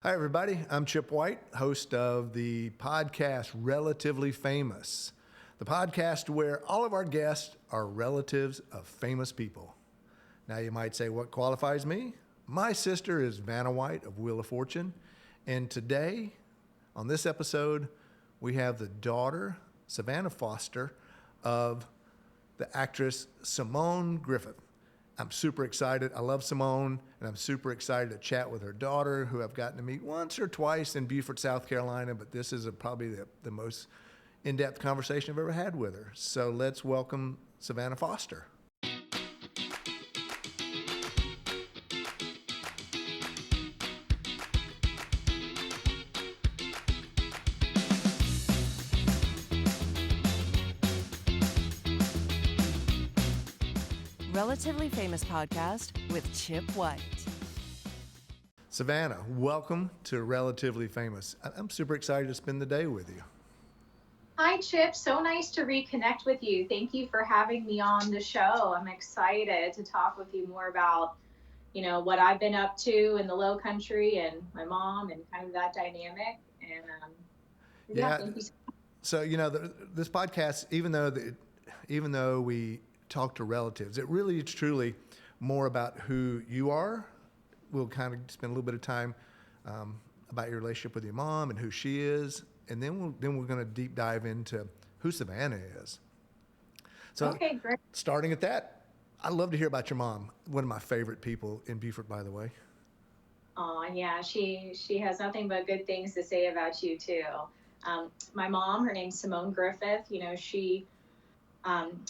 Hi, everybody. I'm Chip White, host of the podcast Relatively Famous, the podcast where all of our guests are relatives of famous people. Now, you might say, what qualifies me? My sister is Vanna White of Wheel of Fortune. And today, on this episode, we have the daughter, Savannah Foster, of the actress Simone Griffeth. I'm super excited. I love Simone, and I'm super excited to chat with her daughter, who I've gotten to meet once or twice in Beaufort, South Carolina, but this is probably the most in-depth conversation I've ever had with her. So let's welcome Savannah Foster. Relatively Famous Podcast with Chip White. Savannah, welcome to Relatively Famous. I'm super excited to spend the day with you. Hi, Chip. So nice to reconnect with you. Thank you for having me on the show. I'm excited to talk with you more about, what I've been up to in the Low Country and my mom and kind of that dynamic. And thank you. So this podcast, even though we talk to relatives, it really is truly more about who you are. We'll kind of spend a little bit of time about your relationship with your mom and who she is, and then we're going to deep dive into who Savannah is. So, okay, great. Starting at that, I'd love to hear about your mom. One of my favorite people in Beaufort, by the way. Oh, yeah, she has nothing but good things to say about you too. My mom, her name's Simone Griffeth. She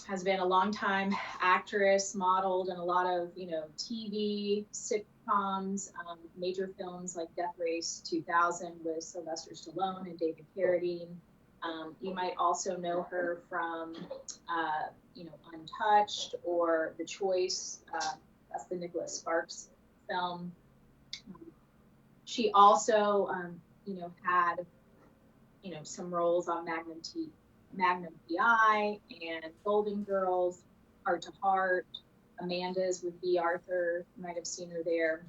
has been a longtime actress, modeled in a lot of, TV, sitcoms, major films like Death Race 2000 with Sylvester Stallone and David Carradine. You might also know her from, Untouched or The Choice. That's the Nicholas Sparks film. She also, had, some roles on Magnum PI and Golden Girls, Heart to Heart, Amanda's with B. Arthur. You might have seen her there.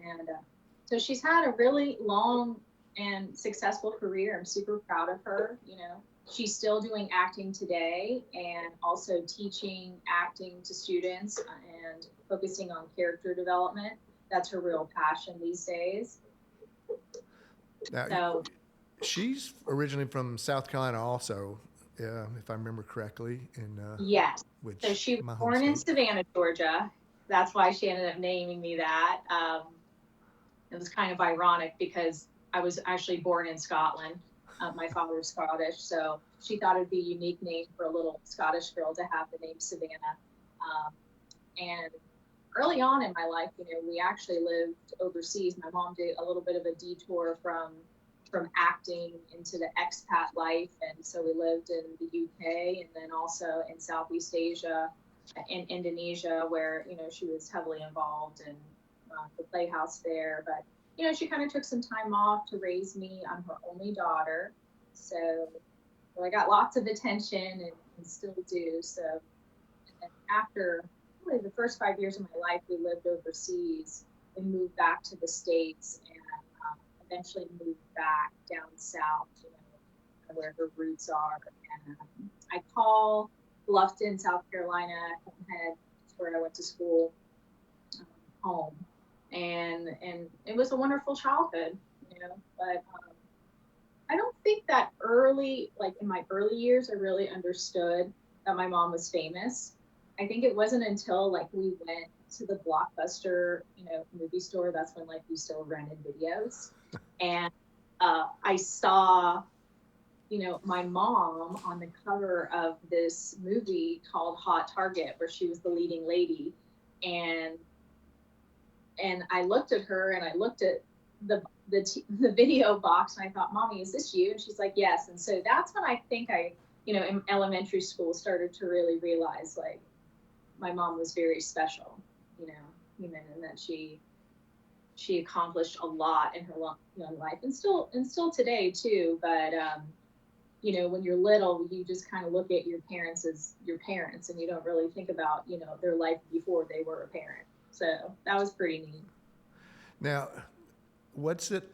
And so she's had a really long and successful career. I'm super proud of her. She's still doing acting today and also teaching acting to students and focusing on character development. That's her real passion these days. Now, she's originally from South Carolina also, if I remember correctly. Yes. So she was born in Savannah, Georgia. That's why she ended up naming me that. It was kind of ironic because I was actually born in Scotland. My father's Scottish, so she thought it'd be a unique name for a little Scottish girl to have the name Savannah. And early on in my life, we actually lived overseas. My mom did a little bit of a detour from acting into the expat life, and so we lived in the UK and then also in Southeast Asia, in Indonesia, where she was heavily involved in the playhouse there. But she kind of took some time off to raise me. I'm her only daughter, so I got lots of attention and still do. So, and then after really the first 5 years of my life, we lived overseas. We moved back to the States and eventually moved back down south, where her roots are. And I call Bluffton, South Carolina, Head, where I went to school, home. And it was a wonderful childhood, but I don't think that in my early years, I really understood that my mom was famous. I think it wasn't until we went to the Blockbuster, movie store. That's when we still rented videos. And I saw, my mom on the cover of this movie called Hot Target, where she was the leading lady. And I looked at her and I looked at the video box and I thought, Mommy, is this you? And she's like, yes. And so that's when I think in elementary school started to really realize my mom was very special, human, and that she accomplished a lot in her young life and still today too. But, when you're little, you just kind of look at your parents as your parents and you don't really think about, their life before they were a parent. So that was pretty neat. Now, what's it?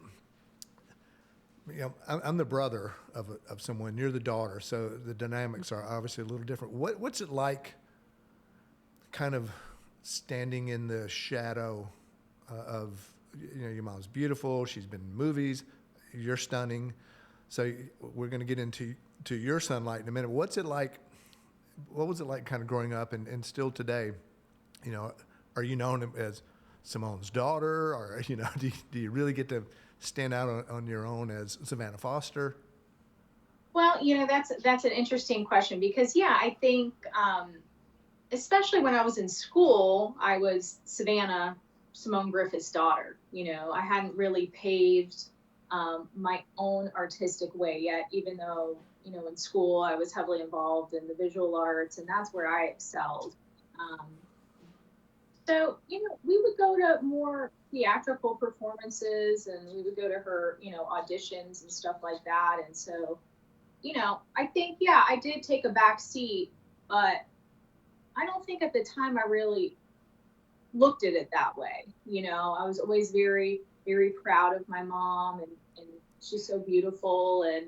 I'm the brother of someone. You're the daughter, so the dynamics are obviously a little different. What's it like, kind of standing in the shadow of, your mom's beautiful. She's been in movies. You're stunning. So we're going to get into your sunlight in a minute. What's it like? What was it like, kind of growing up and still today? Are you known as Simone's daughter, or do you really get to stand out on your own as Savannah Foster? Well, that's an interesting question because, I think, especially when I was in school, I was Simone Griffith's daughter. I hadn't really paved my own artistic way yet, even though, in school I was heavily involved in the visual arts, and that's where I excelled. So, we would go to more theatrical performances, and we would go to her, auditions and stuff like that. And so, I think, I did take a back seat, but I don't think at the time I really looked at it that way. I was always very, very proud of my mom, and she's so beautiful and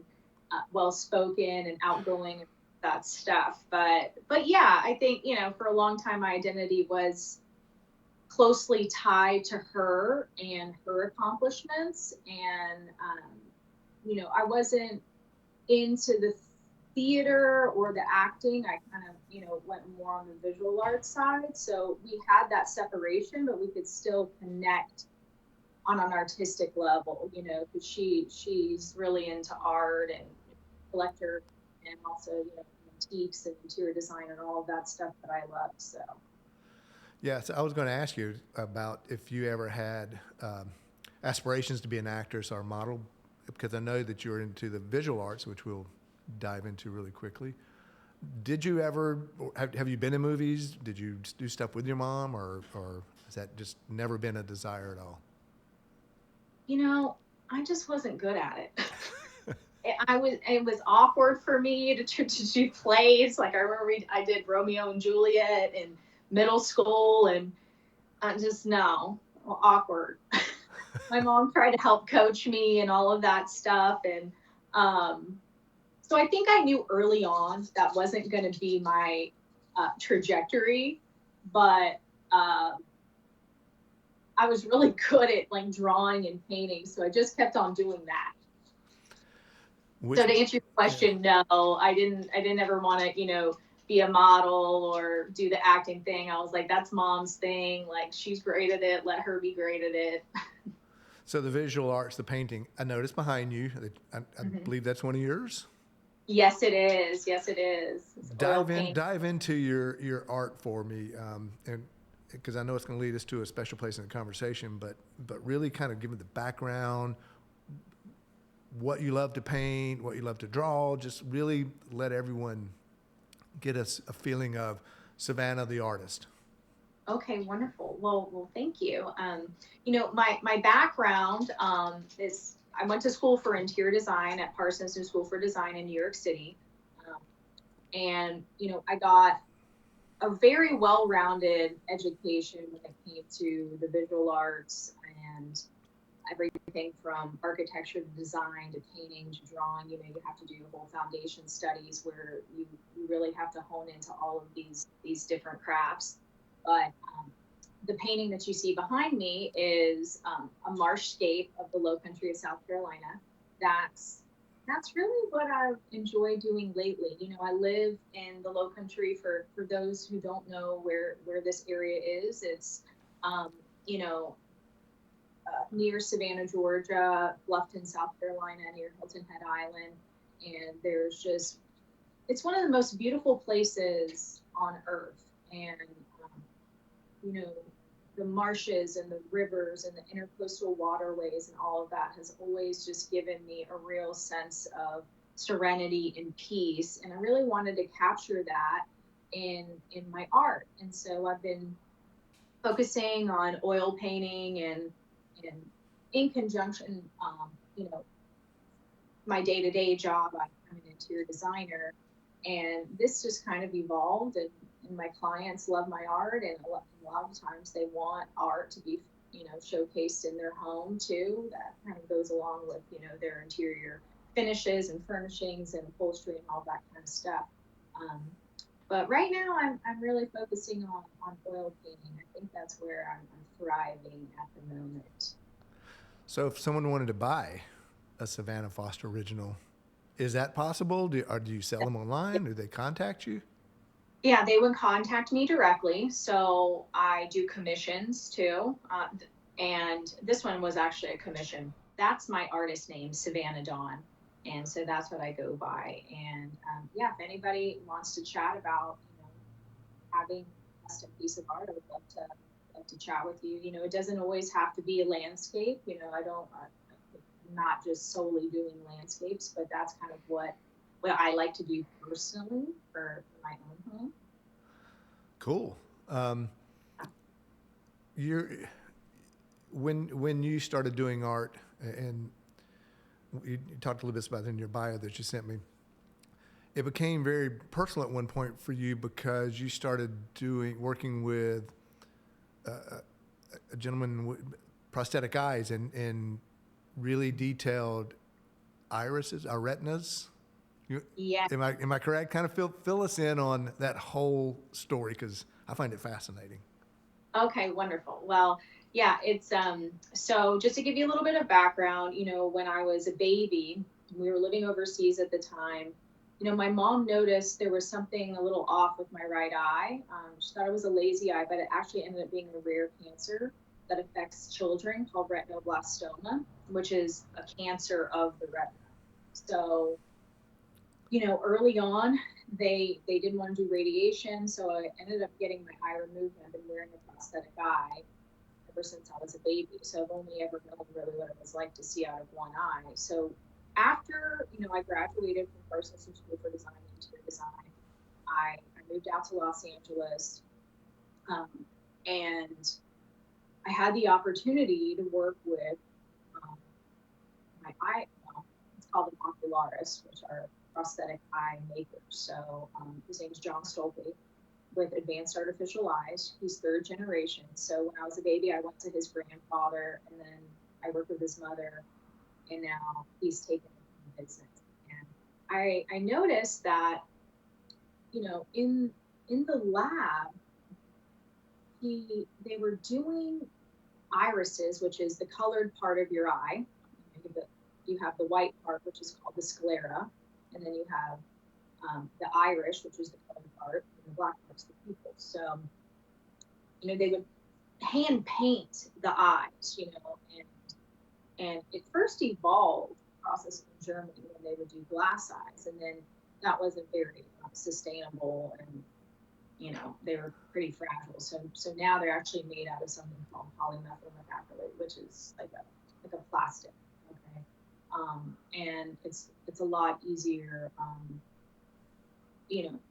well-spoken and outgoing and that stuff. But I think, for a long time, my identity was closely tied to her and her accomplishments. And, I wasn't into the theater or the acting. I kind of, went more on the visual arts side. So we had that separation, but we could still connect on an artistic level, because she's really into art and collector, and also, antiques and interior design and all of that stuff that I love. So. Yeah, so I was going to ask you about if you ever had aspirations to be an actress or a model, because I know that you're into the visual arts, which we'll dive into really quickly. Did you ever, have you been in movies? Did you do stuff with your mom, or has that just never been a desire at all? I just wasn't good at it. It was awkward for me to do plays. Like I remember I did Romeo and Juliet in middle school, and awkward. My mom tried to help coach me and all of that stuff. And so I think I knew early on that wasn't going to be my trajectory, but I was really good at like drawing and painting. So I just kept on doing that. So to answer your question, no, I didn't ever want to, be a model or do the acting thing. I was like, that's mom's thing. Like, she's great at it. Let her be great at it. So the visual arts, the painting, I noticed behind you, I believe that's one of yours? Yes, it is. Yes, it is. Dive into your art for me, and because I know it's going to lead us to a special place in the conversation, but really kind of give me the background, what you love to paint, what you love to draw, just really let everyone get us a feeling of Savannah the artist. Okay, wonderful. Well, thank you. My background is I went to school for interior design at Parsons New School for Design in New York City, and I got a very well-rounded education when it came to the visual arts and everything from architecture to design to painting to drawing. You have to do whole foundation studies where you really have to hone into all of these different crafts. But the painting that you see behind me is a marshscape of the low country of South Carolina. That's really what I've enjoyed doing lately. I live in the low country. For those who don't know where this area is, it's near Savannah, Georgia, Bluffton, South Carolina, near Hilton Head Island. And it's one of the most beautiful places on earth. And, the marshes and the rivers and the intercoastal waterways and all of that has always just given me a real sense of serenity and peace. And I really wanted to capture that in my art. And so I've been focusing on oil painting and in conjunction, my day-to-day job, I'm an interior designer, and this just kind of evolved, and my clients love my art, and a lot of times they want art to be, showcased in their home too. That kind of goes along with, their interior finishes and furnishings and upholstery and all that kind of stuff. But right now I'm really focusing on oil painting. I think that's where I'm thriving at the moment. So if someone wanted to buy a Savannah Foster original, is that possible? Do you sell them online? Do they contact you? Yeah, they would contact me directly. So I do commissions too. And this one was actually a commission. That's my artist name, Savannah Dawn. And so that's what I go by. And yeah, if anybody wants to chat about, having a custom piece of art, I would love to chat with you. It doesn't always have to be a landscape. I'm not just solely doing landscapes, but that's kind of what I like to do personally for my own home. Cool. When you started doing art, and you talked a little bit about it in your bio that you sent me, it became very personal at one point for you because you started working with a gentleman with prosthetic eyes and really detailed irises, our retinas. Yeah. Am I correct? Kind of fill us in on that whole story because I find it fascinating. Okay, wonderful. Well, yeah, it's so just to give you a little bit of background, when I was a baby, we were living overseas at the time. My mom noticed there was something a little off with my right eye. She thought it was a lazy eye, but it actually ended up being a rare cancer that affects children called retinoblastoma, which is a cancer of the retina. So, early on, they didn't want to do radiation, so I ended up getting my eye removed, and I've been wearing a prosthetic eye ever since I was a baby. So I've only ever known really what it was like to see out of one eye. So after, I graduated from Parsons School for Design and Interior Design, I moved out to Los Angeles, and I had the opportunity to work with my eye, it's called an ocularist, which are prosthetic eye makers. So his name is John Stolpe with Advanced Artificial Eyes. He's third generation. So when I was a baby, I went to his grandfather, and then I worked with his mother, and now he's taken the business. And I noticed that, in the lab, they were doing irises, which is the colored part of your eye. You have the white part, which is called the sclera, and then you have the iris, which is the colored part, and the black part's the pupil. So, they would hand paint the eyes, and it first evolved process in Germany when they would do glass eyes, and then that wasn't very sustainable, and they were pretty fragile. So now they're actually made out of something called polymethyl methacrylate, which is like a plastic. Okay. And it's a lot easier,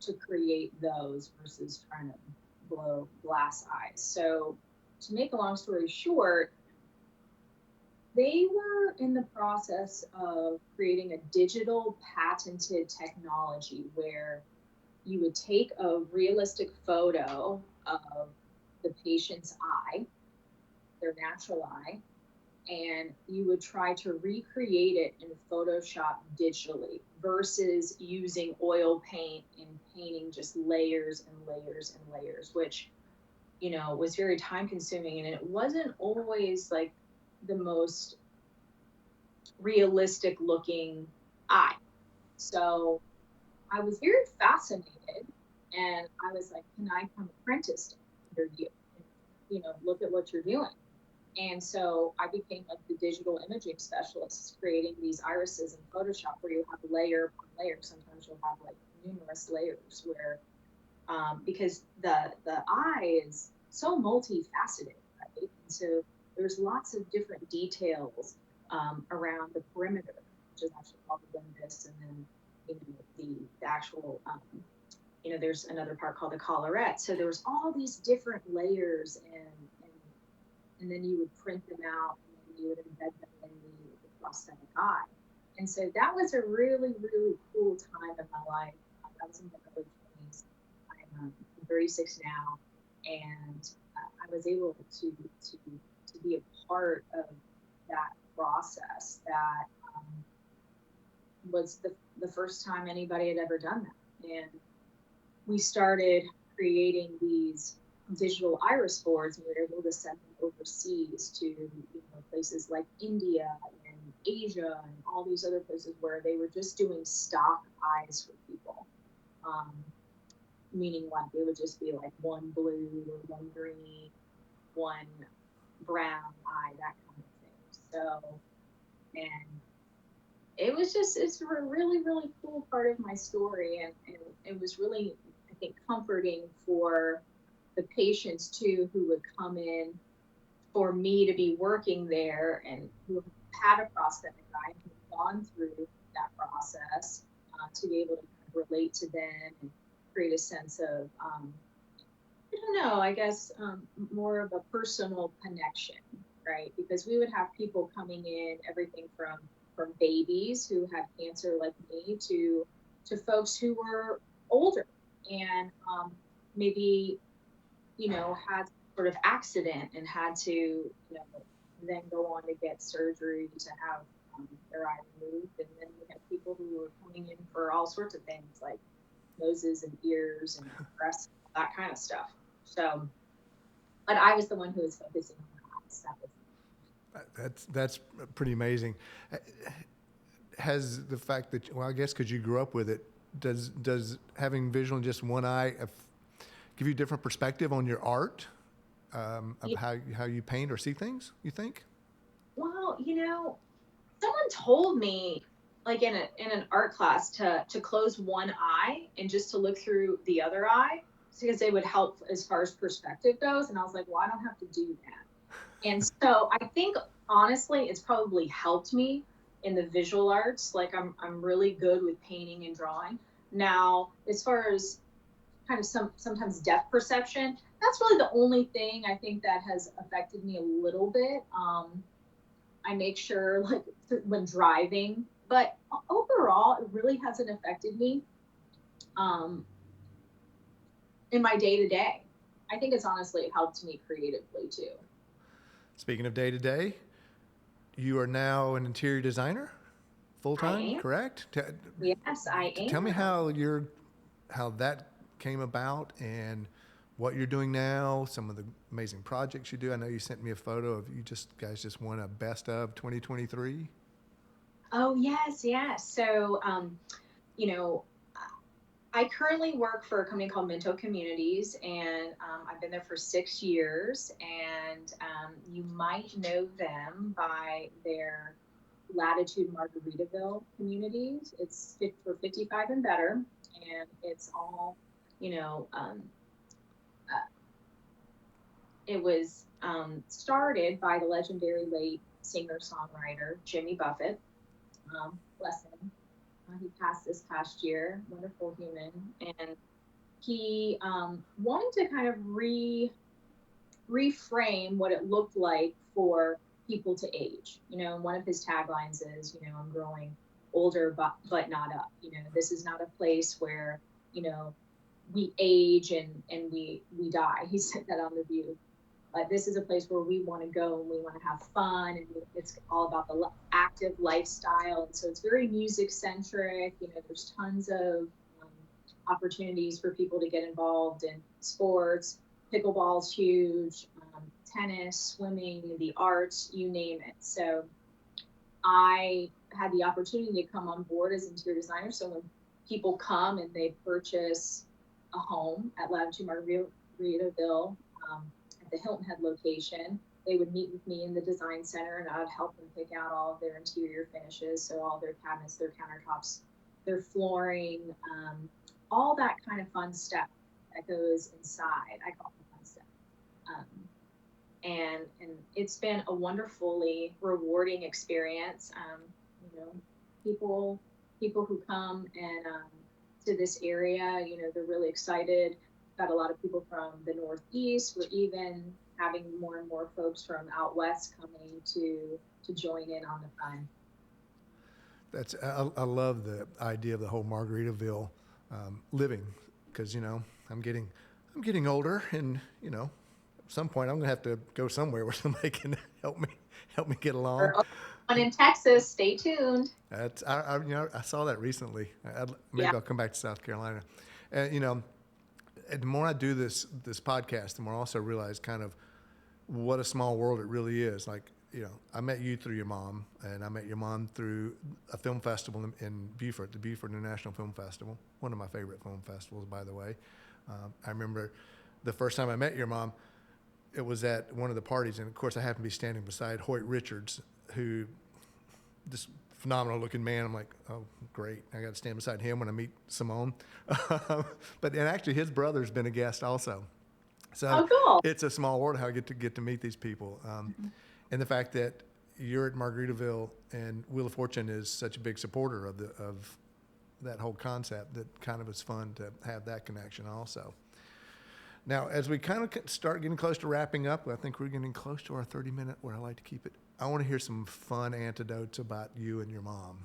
to create those versus trying to blow glass eyes. So to make a long story short, they were in the process of creating a digital patented technology where you would take a realistic photo of the patient's eye, their natural eye, and you would try to recreate it in Photoshop digitally versus using oil paint and painting just layers and layers and layers, which, was very time consuming, and it wasn't always like the most realistic looking eye. So I was very fascinated, and I was like, can I come apprentice under you? Look at what you're doing. And so I became like the digital imaging specialist, creating these irises in Photoshop where you have layer upon layer. Sometimes you'll have like numerous layers where, because the eye is so multifaceted, right? And so there's lots of different details around the perimeter, which is actually called the limbus, and then the actual, there's another part called the collarette. So there was all these different layers, and then you would print them out, and then you would embed them in the prosthetic eye. And so that was a really, really cool time in my life. I was in my early 20s. I'm 36 now, and I was able to to be a part of that process that was the first time anybody had ever done that. And we started creating these digital iris boards, and we were able to send them overseas to places like India and Asia and all these other places where they were just doing stock eyes for people. Meaning like it would just be like one blue or one green, one brown eye, that kind of thing. So, and it's a really, really cool part of my story. And it was really, I think, comforting for the patients too, who would come in for me to be working there and who had a prosthetic eye and who gone through that process, to be able to kind of relate to them and create a sense of, I don't know, I guess more of a personal connection, right? Because we would have people coming in, everything from babies who had cancer like me to folks who were older and maybe, had sort of accident and had to, then go on to get surgery to have their eye removed. And then we had people who were coming in for all sorts of things like noses and ears and breasts, that kind of stuff. So, but I was the one who was focusing on the eyes. That's pretty amazing. Has the fact that, well, I guess because you grew up with it, does having visual in just one eye give you a different perspective on your art, of how you paint or see things, you think? Well, someone told me, like in an art class, to close one eye and just to look through the other eye, because they would help as far as perspective goes. And I was like, well, I don't have to do that. And so I think honestly, it's probably helped me in the visual arts. Like I'm really good with painting and drawing. Now, as far as kind of sometimes depth perception, that's really the only thing I think that has affected me a little bit. I make sure, like when driving, but overall, it really hasn't affected me in my day to day. I think it's honestly helped me creatively too. Speaking of day to day, you are now an interior designer, full time, correct? Yes, I am. Tell me how that came about and what you're doing now, some of the amazing projects you do. I know you sent me a photo of you guys just won a best of 2023. Oh, yes. So, I currently work for a company called Minto Communities, and I've been there for 6 years. And you might know them by their Latitude Margaritaville communities. It's fit for 55 and better, and it's all, it was started by the legendary late singer-songwriter Jimmy Buffett. Bless him. He passed this past year, wonderful human. And he wanted to kind of reframe what it looked like for people to age. One of his taglines is, I'm growing older, but not up. This is not a place where, we age and we die. He said that on The View. This is a place where we want to go and we want to have fun, and it's all about the active lifestyle. And so it's very music centric. There's tons of opportunities for people to get involved in sports. Pickleball's huge, tennis, swimming, the arts, you name it. So I had the opportunity to come on board as interior designer. So when people come and they purchase a home at Latitude Margaritaville, at the Hilton Head location, they would meet with me in the design center, and I would help them pick out all of their interior finishes. So all their cabinets, their countertops, their flooring, all that kind of fun stuff that goes inside. I call it fun stuff. And it's been a wonderfully rewarding experience. People who come and to this area, they're really excited. Got a lot of people from the Northeast. We're even having more and more folks from out west coming to join in on the fun. I love the idea of the whole Margaritaville living, because I'm getting older, and some point I'm gonna have to go somewhere where somebody can help me get along. Or one in Texas. Stay tuned. That's I saw that recently. Maybe Yeah. I'll come back to South Carolina, and and the more I do this podcast, the more I also realize kind of what a small world it really is. Like, I met you through your mom, and I met your mom through a film festival in Beaufort, the Beaufort International Film Festival, one of my favorite film festivals, by the way. I remember the first time I met your mom, it was at one of the parties, and of course I happened to be standing beside Hoyt Richards, who, this phenomenal looking man. I'm like, oh, great. I got to stand beside him when I meet Simone. And actually his brother's been a guest also. So cool. It's a small world how I get to meet these people. And the fact that you're at Margaritaville and Wheel of Fortune is such a big supporter of that whole concept, that kind of is fun to have that connection also. Now, as we kind of start getting close to wrapping up, I think we're getting close to our 30-minute where I like to keep it. I want to hear some fun anecdotes about you and your mom.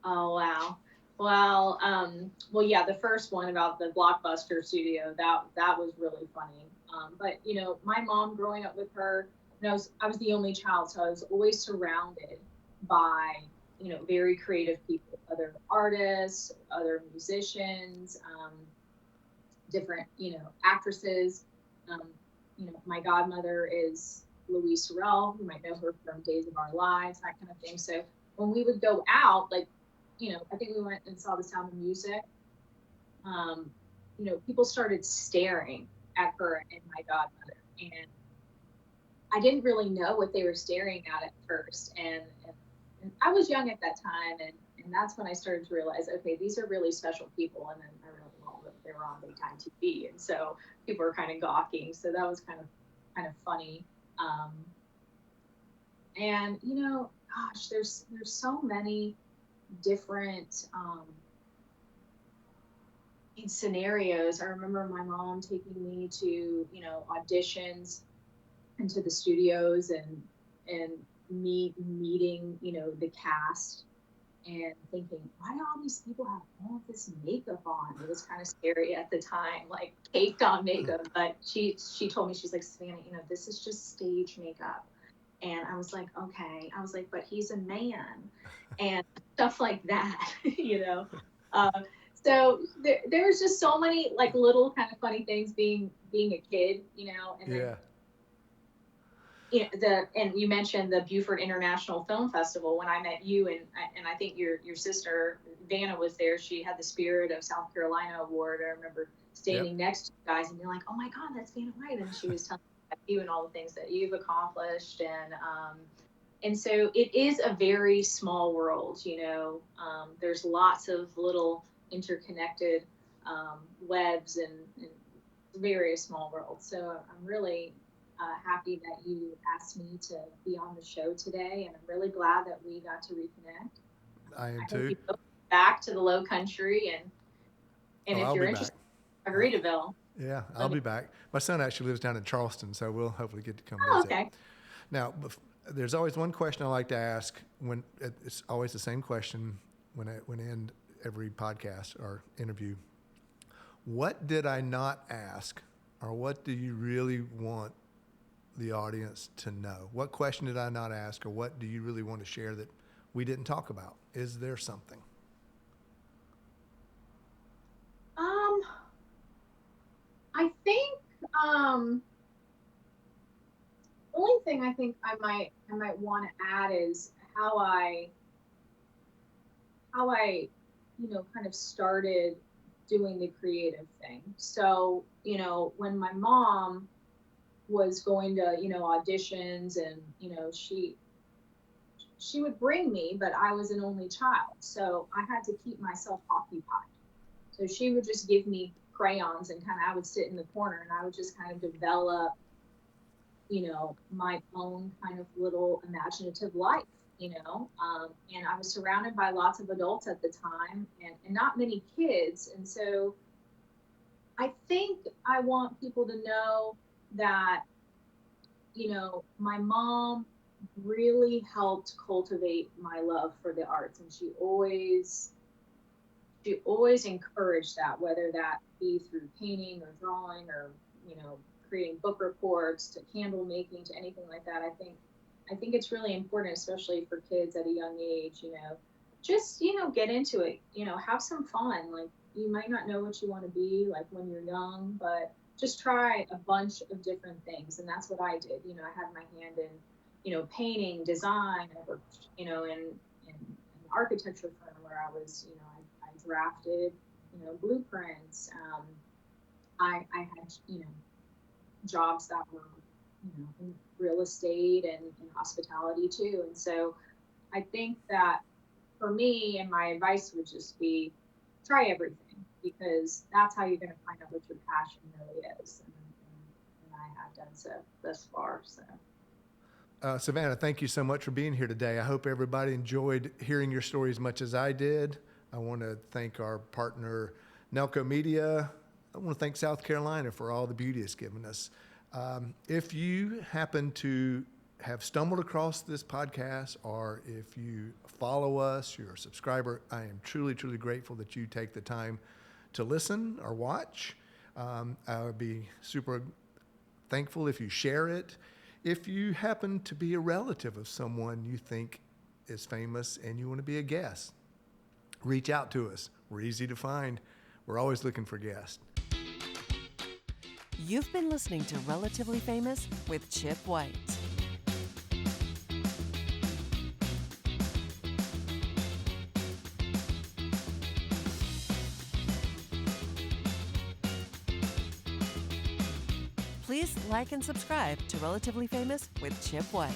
Oh, wow. Well, yeah, the first one about the Blockbuster studio, that was really funny. But my mom, growing up with her, I was the only child, so I was always surrounded by, very creative people, other artists, other musicians, different, actresses. My godmother is Louise Sorrell. You might know her from Days of Our Lives, that kind of thing. So when we would go out, like, I think we went and saw The Sound of Music. People started staring at her and my godmother, and I didn't really know what they were staring at first. And I was young at that time, and that's when I started to realize, okay, these are really special people. And then I realized, well, that they were on daytime TV, and so people were kind of gawking. So that was kind of funny. And gosh, there's so many different scenarios. I remember my mom taking me to auditions into the studios and meeting the cast and thinking, why do all these people have all of this makeup on? It was kind of scary at the time, like caked on makeup. But she told me, she's like, Savannah, this is just stage makeup. And I was like, okay. I was like, but he's a man, and stuff like that, So there's just so many like little kind of funny things being a kid, and then. Yeah. And you mentioned the Beaufort International Film Festival. When I met you, and I think your sister Vanna was there. She had the Spirit of South Carolina award. I remember standing next to you guys and being like, "Oh my God, that's Vanna White!" And she was telling me about you and all the things that you've accomplished, and so it is a very small world. There's lots of little interconnected webs and very small world. So I'm really happy that you asked me to be on the show today, and I'm really glad that we got to reconnect. I am too. You go back to the Low Country, and if you're interested, Margaritaville. Yeah, I'll be back. My son actually lives down in Charleston, so we'll hopefully get to come visit. Okay. Now, there's always one question I like to ask. When it's always the same question when I end every podcast or interview. What did I not ask, or what do you really want the audience to know? What question did I not ask, or what do you really want to share that we didn't talk about? Is there something? I think only thing I think I might want to add is how I kind of started doing the creative thing. So when my mom was going to auditions, and she would bring me, but I was an only child, so I had to keep myself occupied. So she would just give me crayons, and I would sit in the corner, and I would just kind of develop my own kind of little imaginative life, and I was surrounded by lots of adults at the time, and not many kids. And so I think I want people to know that, my mom really helped cultivate my love for the arts, and she always encouraged that, whether that be through painting or drawing or, creating book reports to candle making to anything like that. I think it's really important, especially for kids at a young age, just, get into it, have some fun. Like, you might not know what you want to be like when you're young, but just try a bunch of different things. And that's what I did. I had my hand in, painting, design. I worked, in an architecture firm where I was, I drafted, blueprints. I had, jobs that were, in real estate and in hospitality too. And so I think that for me, and my advice would just be try everything, because that's how you're going to find out what your passion really is. And I have done so thus far. So. Savannah, thank you so much for being here today. I hope everybody enjoyed hearing your story as much as I did. I want to thank our partner, Nelco Media. I want to thank South Carolina for all the beauty it's given us. If you happen to have stumbled across this podcast, or if you follow us, you're a subscriber, I am truly, truly grateful that you take the time to listen or watch. I would be super thankful if you share it. If you happen to be a relative of someone you think is famous and you want to be a guest, reach out to us. We're easy to find. We're always looking for guests. You've been listening to Relatively Famous with Chip White. Please like and subscribe to Relatively Famous with Chip White.